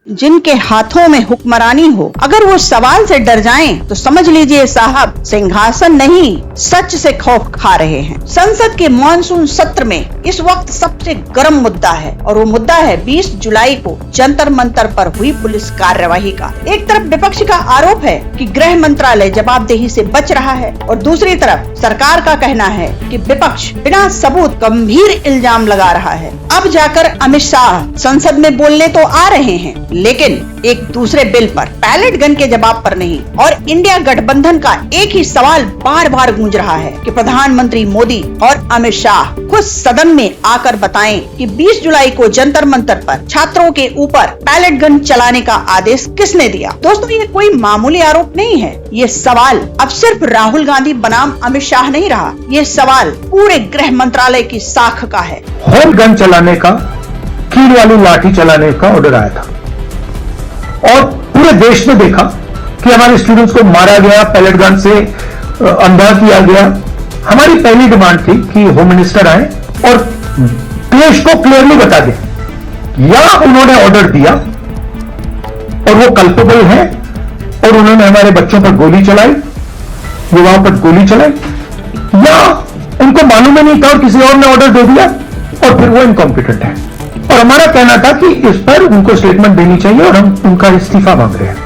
जिनके हाथों में हुक्मरानी हो, अगर वो सवाल से डर जाएं, तो समझ लीजिए साहब सिंहासन नहीं सच से खौफ खा रहे हैं। संसद के मॉनसून सत्र में इस वक्त सबसे गर्म मुद्दा है और वो मुद्दा है 20 जुलाई को जंतर मंतर पर हुई पुलिस कार्यवाही का। एक तरफ विपक्ष का आरोप है कि गृह मंत्रालय जवाबदेही से बच रहा है और दूसरी तरफ सरकार का कहना है कि विपक्ष बिना सबूत गंभीर इल्जाम लगा रहा है। अब जाकर अमित शाह संसद में बोलने तो आ रहे हैं, लेकिन एक दूसरे बिल पर, पैलेट गन के जवाब पर नहीं। और इंडिया गठबंधन का एक ही सवाल बार बार गूंज रहा है कि प्रधानमंत्री मोदी और अमित शाह खुद सदन में आकर बताएं कि 20 जुलाई को जंतर मंतर पर छात्रों के ऊपर पैलेट गन चलाने का आदेश किसने दिया। दोस्तों, ये कोई मामूली आरोप नहीं है। ये सवाल अब सिर्फ राहुल गांधी बनाम अमित शाह नहीं रहा, ये सवाल पूरे गृह मंत्रालय की साख का है। होम गन चलाने का, कील वाली लाठी चलाने का ऑर्डर आया था और पूरे देश ने देखा कि हमारे स्टूडेंट्स को मारा गया, पैलेट गन से अंधा किया गया। हमारी पहली डिमांड थी कि होम मिनिस्टर आए और देश को क्लियरली बता दे, या उन्होंने ऑर्डर दिया और वो कल्पेबल है और उन्होंने हमारे बच्चों पर गोली चलाई, युवाओं पर गोली चलाई, या उनको मालूम ही नहीं था और किसी और ने ऑर्डर दे दिया और फिर वो इनकॉम्पिटेंट है। और हमारा कहना था कि इस पर उनको स्टेटमेंट देनी चाहिए और हम उनका इस्तीफा मांग रहे हैं।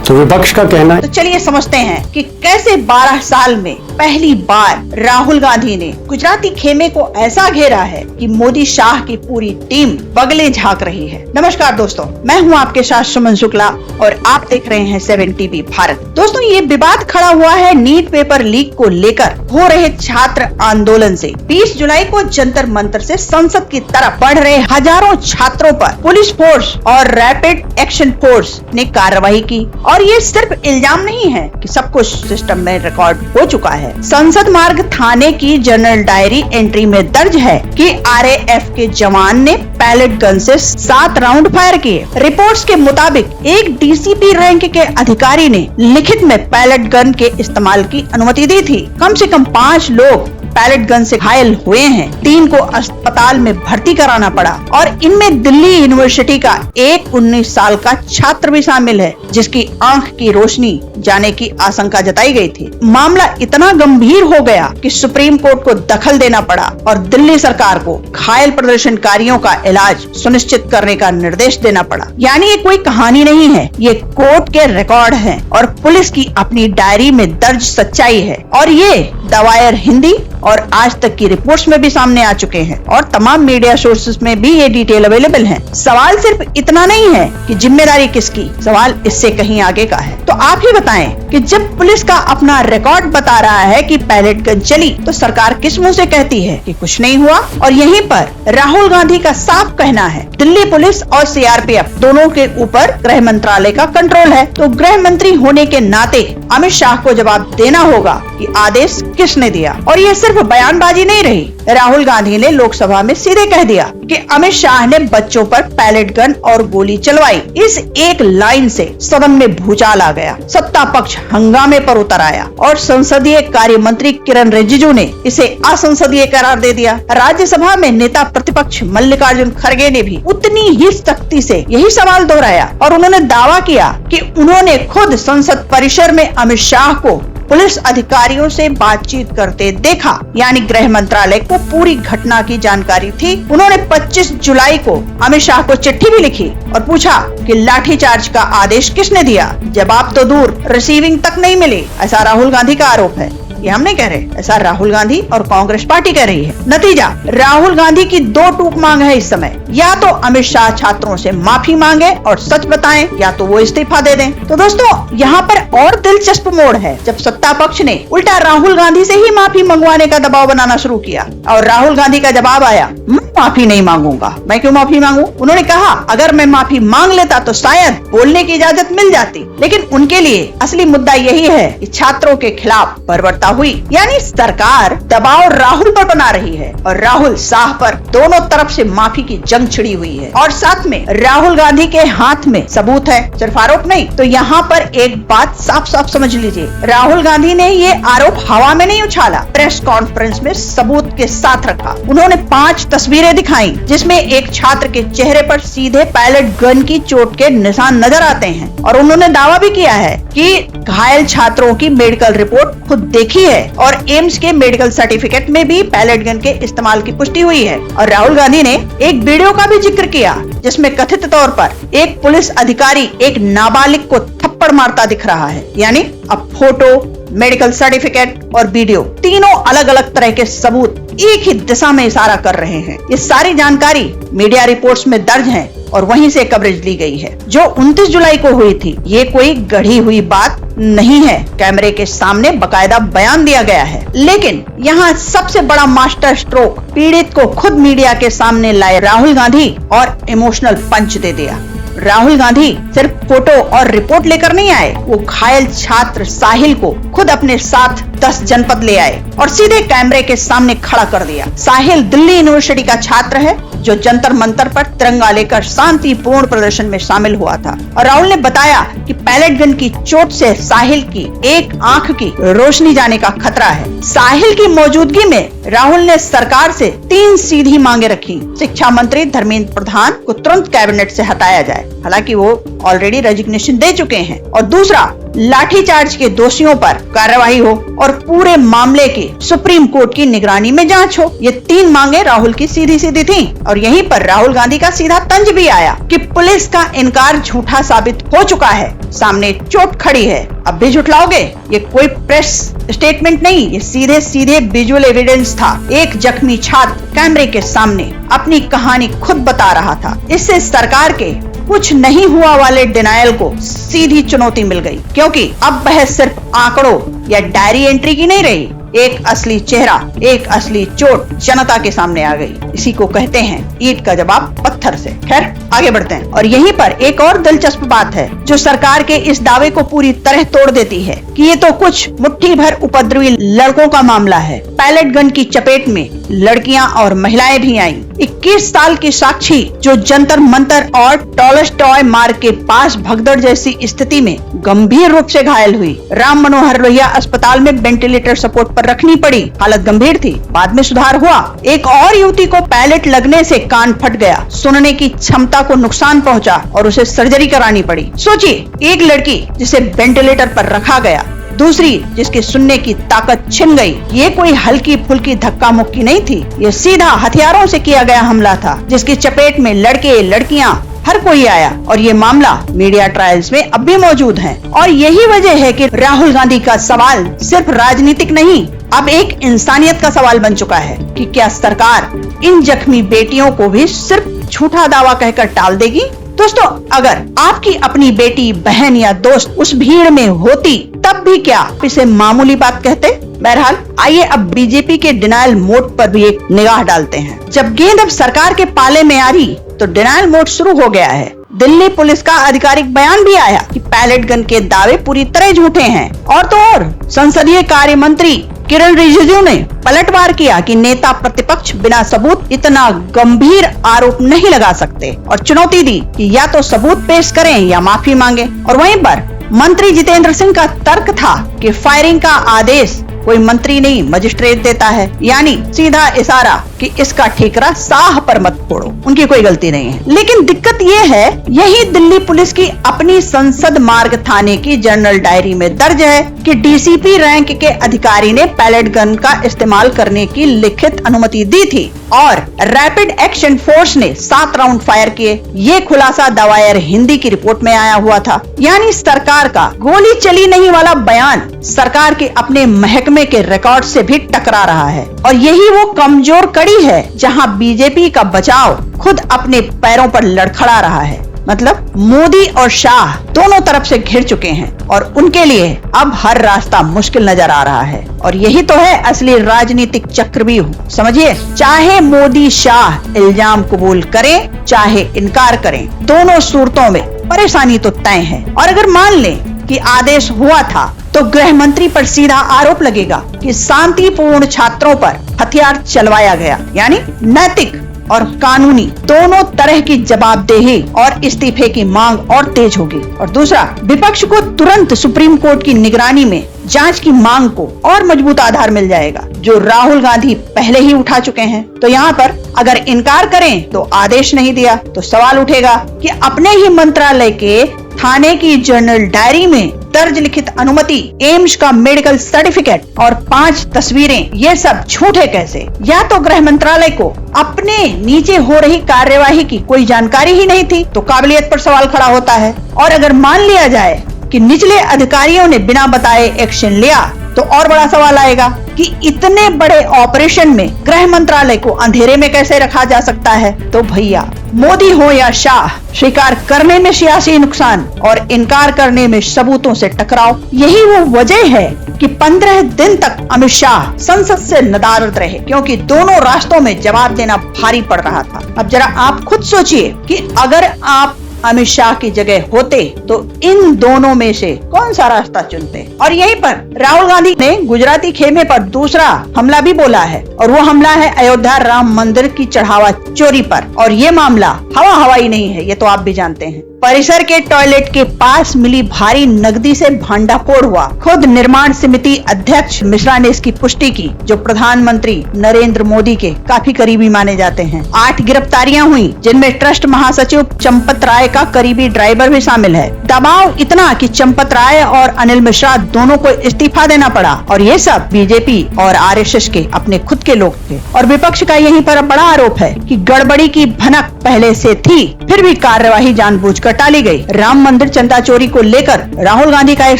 तो विपक्ष का कहना है। तो चलिए समझते हैं कि कैसे 12 साल में पहली बार राहुल गांधी ने गुजराती खेमे को ऐसा घेरा है कि मोदी शाह की पूरी टीम बगले झांक रही है। नमस्कार दोस्तों, मैं हूं आपके साथ सुमन शुक्ला और आप देख रहे हैं 7 टीवी भारत। दोस्तों, ये विवाद खड़ा हुआ है नीट पेपर लीक को लेकर हो रहे छात्र आंदोलन से। 20 जुलाई को जंतर मंतर से संसद की तरफ बढ़ रहे हजारों छात्रों पर पुलिस फोर्स और रैपिड एक्शन फोर्स ने कार्रवाई की। और ये सिर्फ इल्जाम नहीं है कि सब कुछ सिस्टम में रिकॉर्ड हो चुका है। संसद मार्ग थाने की जनरल डायरी एंट्री में दर्ज है कि आरएएफ के जवान ने पैलेट गन से 7 राउंड फायर किए। रिपोर्ट्स के मुताबिक एक डीसीपी रैंक के अधिकारी ने लिखित में पैलेट गन के इस्तेमाल की अनुमति दी थी। कम से कम 5 लोग पैलेट गन से घायल हुए हैं, 3 को अस्पताल में भर्ती कराना पड़ा और इनमें दिल्ली यूनिवर्सिटी का एक 19 साल का छात्र भी शामिल है, जिसकी आंख की रोशनी जाने की आशंका जताई गई थी। मामला इतना गंभीर हो गया कि सुप्रीम कोर्ट को दखल देना पड़ा और दिल्ली सरकार को घायल प्रदर्शनकारियों का इलाज सुनिश्चित करने का निर्देश देना पड़ा। यानी ये कोई कहानी नहीं है, ये कोर्ट के रिकॉर्ड हैं और पुलिस की अपनी डायरी में दर्ज सच्चाई है। और ये द वायर हिंदी और आज तक की रिपोर्ट्स में भी सामने आ चुके हैं और तमाम मीडिया सोर्सेस में भी ये डिटेल अवेलेबल है। सवाल सिर्फ इतना नहीं है कि जिम्मेदारी किसकी, सवाल इससे कहीं आगे का है। तो आप ही बताएं कि जब पुलिस का अपना रिकॉर्ड बता रहा है कि पैलेट गन चली, तो सरकार किस मुंह से कहती है कि कुछ नहीं हुआ। और यहीं पर राहुल गांधी का साफ कहना है दिल्ली पुलिस और सीआरपीएफ दोनों के ऊपर गृह मंत्रालय का कंट्रोल है। तो गृह मंत्री होने के नाते अमित शाह को जवाब देना होगा कि आदेश किसने दिया। और ये सिर्फ बयानबाजी नहीं रही, राहुल गांधी ने लोकसभा में सीधे कह दिया कि अमित शाह ने बच्चों पर पैलेट गन और गोली चलवाई। इस एक लाइन से सदन में भूचाल आ गया, सत्ता पक्ष हंगामे पर उतर आया और संसदीय कार्य मंत्री किरण रिजिजू ने इसे असंसदीय करार दे दिया। राज्यसभा में नेता प्रतिपक्ष मल्लिकार्जुन खड़गे ने भी उतनी ही सख्ती से यही सवाल दोहराया और उन्होंने दावा किया कि उन्होंने खुद संसद परिसर में अमित शाह को पुलिस अधिकारियों से बातचीत करते देखा। यानी गृह मंत्रालय को पूरी घटना की जानकारी थी। उन्होंने 25 जुलाई को अमित शाह को चिट्ठी भी लिखी और पूछा कि लाठीचार्ज का आदेश किसने दिया। जवाब तो दूर, रिसीविंग तक नहीं मिली। ऐसा राहुल गांधी का आरोप है, ये हम नहीं कह रहे, ऐसा राहुल गांधी और कांग्रेस पार्टी कह रही है। नतीजा, राहुल गांधी की 2 टूक मांग है इस समय, या तो अमित शाह छात्रों से माफी मांगे और सच बताएं, या तो वो इस्तीफा दे दें। तो दोस्तों, यहाँ पर और दिलचस्प मोड़ है जब सत्ता पक्ष ने उल्टा राहुल गांधी से ही माफी मंगवाने का दबाव बनाना शुरू किया और राहुल गांधी का जवाब आया, मैं माफी नहीं मांगूंगा। मैं क्यों माफी मांगू? उन्होंने कहा अगर मैं माफी मांग लेता तो शायद बोलने की इजाजत मिल जाती, लेकिन उनके लिए असली मुद्दा यही है कि छात्रों के खिलाफ बर्बरता हुई। यानी सरकार दबाव राहुल पर बना रही है और राहुल शाह पर दोनों तरफ से माफी की जंग छिड़ी हुई है। और साथ में राहुल गांधी के हाथ में सबूत है, सिर्फ आरोप नहीं। तो यहाँ पर एक बात साफ साफ समझ लीजिए, राहुल गांधी ने ये आरोप हवा में नहीं उछाला, प्रेस कॉन्फ्रेंस में सबूत के साथ रखा। उन्होंने 5 तस्वीरें दिखाई जिसमें एक छात्र के चेहरे पर सीधे पैलेट गन की चोट के निशान नजर आते हैं और उन्होंने दावा भी किया है कि घायल छात्रों की मेडिकल रिपोर्ट खुद देखी है और एम्स के मेडिकल सर्टिफिकेट में भी पैलेट गन के इस्तेमाल की पुष्टि हुई है। और राहुल गांधी ने एक वीडियो का भी जिक्र किया जिसमें कथित तौर पर एक पुलिस अधिकारी एक नाबालिग को थप्पड़ मारता दिख रहा है। यानी अब फोटो, मेडिकल सर्टिफिकेट और वीडियो तीनों अलग अलग तरह के सबूत एक ही दिशा में इशारा कर रहे हैं। ये सारी जानकारी मीडिया रिपोर्ट्स में दर्ज है और वहीं से कवरेज ली गई है जो 29 जुलाई को हुई थी। ये कोई गढ़ी हुई बात नहीं है, कैमरे के सामने बकायदा बयान दिया गया है। लेकिन यहाँ सबसे बड़ा मास्टर स्ट्रोक पीड़ित को खुद मीडिया के सामने लाए राहुल गांधी और इमोशनल पंच दे दिया। राहुल गांधी सिर्फ फोटो और रिपोर्ट लेकर नहीं आए, वो घायल छात्र साहिल को खुद अपने साथ 10 जनपद ले आए और सीधे कैमरे के सामने खड़ा कर दिया। साहिल दिल्ली यूनिवर्सिटी का छात्र है जो जंतर मंतर पर तिरंगा लेकर शांतिपूर्ण प्रदर्शन में शामिल हुआ था। और राहुल ने बताया कि पैलेट गन की चोट से साहिल की एक आंख की रोशनी जाने का खतरा है। साहिल की मौजूदगी में राहुल ने सरकार से 3 सीधी मांगे रखी। शिक्षा मंत्री धर्मेंद्र प्रधान को तुरंत कैबिनेट से हटाया जाए, हालांकि वो ऑलरेडी रेजिग्नेशन दे चुके हैं। और दूसरा, लाठीचार्ज के दोषियों पर कार्रवाई हो और पूरे मामले की सुप्रीम कोर्ट की निगरानी में जांच हो। ये 3 मांगे राहुल की सीधी सीधी थी और यहीं पर राहुल गांधी का सीधा तंज भी आया कि पुलिस का इनकार झूठा साबित हो चुका है, सामने चोट खड़ी है, अब भी झुठलाओगे? ये कोई प्रेस स्टेटमेंट नहीं, ये सीधे सीधे विजुअल एविडेंस था। एक जख्मी छात्र कैमरे के सामने अपनी कहानी खुद बता रहा था। इससे सरकार के कुछ नहीं हुआ वाले डिनायल को सीधी चुनौती मिल गई, क्योंकि अब बहस सिर्फ आंकड़ों या डायरी एंट्री की नहीं रही। एक असली चेहरा, एक असली चोट जनता के सामने आ गई। इसी को कहते हैं ईंट का जवाब पत्थर से। खैर, आगे बढ़ते हैं। और यहीं पर एक और दिलचस्प बात है जो सरकार के इस दावे को पूरी तरह तोड़ देती है कि ये तो कुछ मुट्ठी भर उपद्रवी लड़कों का मामला है। पैलेट गन की चपेट में लड़कियां और महिलाएं भी आईं। 21 साल की साक्षी जो जंतर मंतर और टॉलस्टॉय मार्ग के पास भगदड़ जैसी स्थिति में गंभीर रूप से घायल हुई, राम मनोहर लोहिया अस्पताल में वेंटिलेटर सपोर्ट पर रखनी पड़ी। हालत गंभीर थी, बाद में सुधार हुआ। एक और युवती को पैलेट लगने से कान फट गया, सुनने की क्षमता को नुकसान पहुंचा और उसे सर्जरी करानी पड़ी। सोचिए, एक लड़की जिसे वेंटिलेटर पर रखा गया, दूसरी जिसकी सुनने की ताकत छिन गई। ये कोई हल्की फुल्की धक्का मुक्की नहीं थी, ये सीधा हथियारों से किया गया हमला था जिसकी चपेट में लड़के लड़कियां हर कोई आया। और ये मामला मीडिया ट्रायल्स में अब भी मौजूद है। और यही वजह है कि राहुल गांधी का सवाल सिर्फ राजनीतिक नहीं, अब एक इंसानियत का सवाल बन चुका है कि क्या सरकार इन जख्मी बेटियों को भी सिर्फ झूठा दावा कहकर टाल देगी? दोस्तों, अगर आपकी अपनी बेटी, बहन या दोस्त उस भीड़ में होती तब भी क्या इसे मामूली बात कहते? बहरहाल, आइए अब बीजेपी के डिनायल मोड पर भी एक निगाह डालते हैं। जब गेंद अब सरकार के पाले में आ रही तो डिनायल मोड शुरू हो गया है। दिल्ली पुलिस का आधिकारिक बयान भी आया कि पैलेट गन के दावे पूरी तरह झूठे हैं। और तो और, संसदीय कार्य मंत्री किरण रिजिजू ने पलटवार किया कि नेता प्रतिपक्ष बिना सबूत इतना गंभीर आरोप नहीं लगा सकते और चुनौती दी कि या तो सबूत पेश करें या माफी मांगे। और वहीं पर मंत्री जितेंद्र सिंह का तर्क था कि फायरिंग का आदेश कोई मंत्री नहीं मजिस्ट्रेट देता है, यानी सीधा इशारा कि इसका ठीकरा साह पर मत फोड़ो, उनकी कोई गलती नहीं है। लेकिन दिक्कत ये है, यही दिल्ली पुलिस की अपनी संसद मार्ग थाने की जर्नल डायरी में दर्ज है कि डीसीपी रैंक के अधिकारी ने पैलेट गन का इस्तेमाल करने की लिखित अनुमति दी थी और रैपिड एक्शन फोर्स ने 7 राउंड फायर किए। ये खुलासा दवायर हिंदी की रिपोर्ट में आया हुआ था। यानी सरकार का गोली चली नहीं वाला बयान सरकार के अपने महकमे के रिकॉर्ड से भी टकरा रहा है। और यही वो कमजोर कड़ी है जहां बीजेपी का बचाव खुद अपने पैरों पर लड़खड़ा रहा है। मतलब मोदी और शाह दोनों तरफ से घिर चुके हैं और उनके लिए अब हर रास्ता मुश्किल नजर आ रहा है। और यही तो है असली राजनीतिक चक्रव्यूह। समझिए, चाहे मोदी शाह इल्जाम कबूल करें चाहे इनकार करें, दोनों सूरतों में परेशानी तो तय है। और अगर मान लें कि आदेश हुआ था तो गृह मंत्री पर सीधा आरोप लगेगा कि शांतिपूर्ण छात्रों पर हथियार चलवाया गया, यानी नैतिक और कानूनी दोनों तरह की जवाबदेही और इस्तीफे की मांग और तेज होगी। और दूसरा, विपक्ष को तुरंत सुप्रीम कोर्ट की निगरानी में जांच की मांग को और मजबूत आधार मिल जाएगा, जो राहुल गांधी पहले ही उठा चुके हैं। तो यहाँ पर अगर इनकार करें तो आदेश नहीं दिया, तो सवाल उठेगा कि अपने ही मंत्रालय के थाने की जर्नल डायरी में दर्ज लिखित अनुमति, एम्स का मेडिकल सर्टिफिकेट और 5 तस्वीरें, ये सब झूठे कैसे? या तो गृह मंत्रालय को अपने नीचे हो रही कार्यवाही की कोई जानकारी ही नहीं थी, तो काबिलियत पर सवाल खड़ा होता है। और अगर मान लिया जाए कि निचले अधिकारियों ने बिना बताए एक्शन लिया, तो और बड़ा सवाल आएगा कि इतने बड़े ऑपरेशन में गृह मंत्रालय को अंधेरे में कैसे रखा जा सकता है? तो भैया, मोदी हो या शाह, स्वीकार करने में सियासी नुकसान और इनकार करने में सबूतों से टकराव, यही वो वजह है कि 15 दिन तक अमित शाह संसद से नदारद रहे, क्योंकि दोनों रास्तों में जवाब देना भारी पड़ रहा था। अब जरा आप खुद सोचिए कि अगर आप अमित शाह की जगह होते तो इन दोनों में से कौन सा रास्ता चुनते? और यहीं पर राहुल गांधी ने गुजराती खेमे पर दूसरा हमला भी बोला है, और वो हमला है अयोध्या राम मंदिर की चढ़ावा चोरी पर। और ये मामला हवाई नहीं है, ये तो आप भी जानते हैं। परिसर के टॉयलेट के पास मिली भारी नकदी से भांडाफोड़ हुआ। खुद निर्माण समिति अध्यक्ष मिश्रा ने इसकी पुष्टि की, जो प्रधानमंत्री नरेंद्र मोदी के काफी करीबी माने जाते हैं। 8 गिरफ्तारियां हुई, जिनमें ट्रस्ट महासचिव चंपत राय का करीबी ड्राइवर भी शामिल है। दबाव इतना कि चंपत राय और अनिल मिश्रा दोनों को इस्तीफा देना पड़ा, और ये सब बीजेपी और आरएसएस के अपने खुद के लोग थे। और विपक्ष का यहीं पर बड़ा आरोप है कि गड़बड़ी की भनक पहले से थी, फिर भी कार्यवाही जानबूझकर टाली गई। राम मंदिर चंदा चोरी को लेकर राहुल गांधी का एक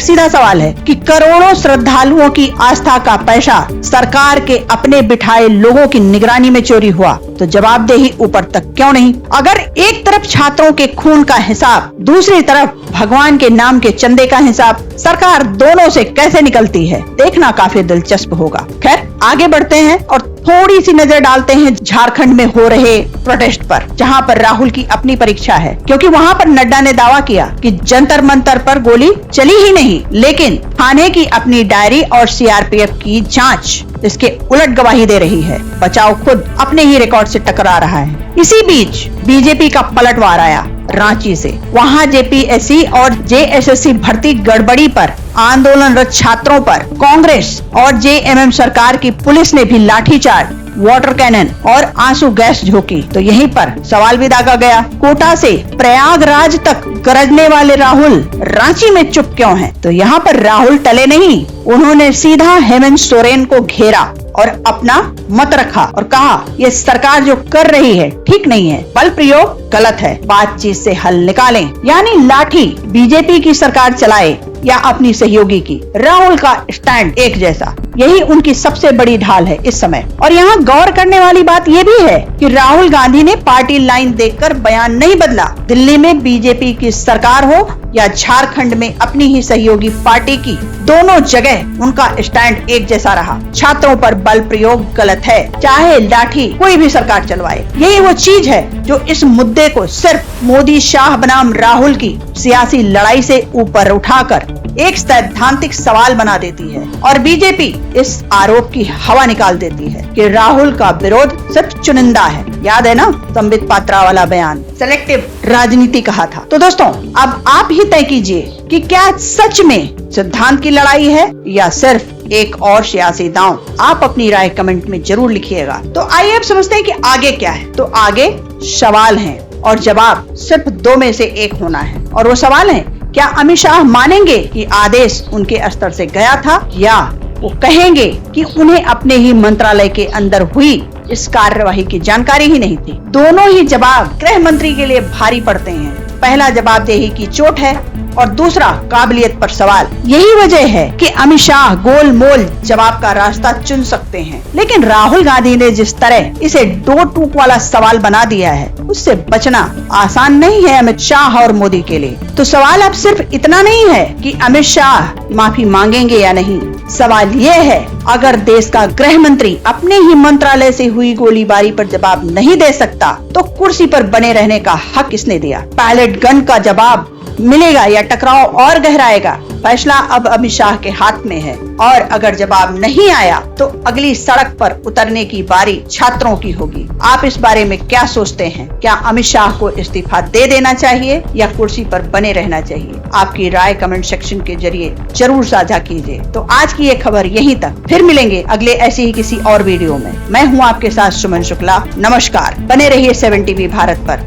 सीधा सवाल है कि करोड़ों श्रद्धालुओं की आस्था का पैसा सरकार के अपने बिठाए लोगों की निगरानी में चोरी हुआ, तो जवाबदेही ऊपर तक क्यों नहीं? अगर एक तरफ छात्रों के खून का हिसाब, दूसरी तरफ भगवान के नाम के चंदे का हिसाब, सरकार दोनों से कैसे निकलती है, देखना काफी दिलचस्प होगा। खैर, आगे बढ़ते हैं और थोड़ी सी नजर डालते हैं झारखंड में हो रहे प्रोटेस्ट पर, जहां पर राहुल की अपनी परीक्षा है, क्योंकि वहां पर नड्डा ने दावा किया कि जंतर मंतर पर गोली चली ही नहीं, लेकिन थाने की अपनी डायरी और सीआरपीएफ की जांच इसके उलट गवाही दे रही है। बचाव खुद अपने ही रिकॉर्ड से टकरा रहा है। इसी बीच बीजेपी का पलटवार आया रांची से। वहां जेपीएससी और जेएसएससी भर्ती गड़बड़ी पर आंदोलनरत छात्रों पर कांग्रेस और जेएमएम सरकार की पुलिस ने भी लाठीचार्ज, वाटर कैनन और आंसू गैस झोंकी। तो यहीं पर सवाल भी दागा गया, कोटा से प्रयागराज तक गरजने वाले राहुल रांची में चुप क्यों हैं? तो यहाँ पर राहुल टले नहीं, उन्होंने सीधा हेमंत सोरेन को घेरा और अपना मत रखा और कहा, ये सरकार जो कर रही है ठीक नहीं है, बल प्रयोग गलत है, बातचीत से हल निकालें। यानी लाठी बीजेपी की सरकार चलाए या अपनी सहयोगी की, राहुल का स्टैंड एक जैसा, यही उनकी सबसे बड़ी ढाल है इस समय। और यहाँ गौर करने वाली बात ये भी है कि राहुल गांधी ने पार्टी लाइन देखकर बयान नहीं बदला। दिल्ली में बीजेपी की सरकार हो या झारखंड में अपनी ही सहयोगी पार्टी की, दोनों जगह उनका स्टैंड एक जैसा रहा। छात्रों पर बल प्रयोग गलत है, चाहे लाठी कोई भी सरकार चलवाए। यही वो चीज है जो इस मुद्दे को सिर्फ मोदी शाह बनाम राहुल की सियासी लड़ाई से ऊपर उठाकर एक सैद्धांतिक सवाल बना देती है, और बीजेपी इस आरोप की हवा निकाल देती है कि राहुल का विरोध सिर्फ चुनिंदा है। याद है ना संबित पात्रा वाला बयान, सेलेक्टिव राजनीति कहा था। तो दोस्तों, अब आप ही तय कीजिए कि क्या सच में सिद्धांत की लड़ाई है या सिर्फ एक और सियासी दांव। आप अपनी राय कमेंट में जरूर लिखिएगा। तो आइए अब समझते हैं कि आगे क्या है। तो आगे सवाल है और जवाब सिर्फ 2 में से एक होना है, और वो सवाल है, क्या अमित शाह मानेंगे कि आदेश उनके स्तर से गया था, या वो कहेंगे कि उन्हें अपने ही मंत्रालय के अंदर हुई इस कार्यवाही की जानकारी ही नहीं थी। दोनों ही जवाब गृह मंत्री के लिए भारी पड़ते हैं। पहला जवाबदेही की चोट है और दूसरा काबिलियत पर सवाल। यही वजह है कि अमित शाह गोल मोल जवाब का रास्ता चुन सकते हैं, लेकिन राहुल गांधी ने जिस तरह इसे 2 टूक वाला सवाल बना दिया है, उससे बचना आसान नहीं है अमित शाह और मोदी के लिए। तो सवाल अब सिर्फ इतना नहीं है कि अमित शाह माफी मांगेंगे या नहीं, सवाल ये है, अगर देश का गृह मंत्री अपने ही मंत्रालय से हुई गोलीबारी पर जवाब नहीं दे सकता, तो कुर्सी पर बने रहने का हक किसने दिया? पैलेट गन का जवाब मिलेगा या टकराव और गहराएगा। फैसला अब अमित शाह के हाथ में है और अगर जवाब नहीं आया तो अगली सड़क पर उतरने की बारी छात्रों की होगी। आप इस बारे में क्या सोचते हैं? क्या अमित शाह को इस्तीफा दे देना चाहिए या कुर्सी पर बने रहना चाहिए? आपकी राय कमेंट सेक्शन के जरिए जरूर साझा कीजिए। तो आज की ये खबर यहीं तक, फिर मिलेंगे अगले ऐसे ही किसी और वीडियो में। मैं हूँ आपके साथ सुमन शुक्ला। नमस्कार, बने रहिए 7 टीवी भारत पर।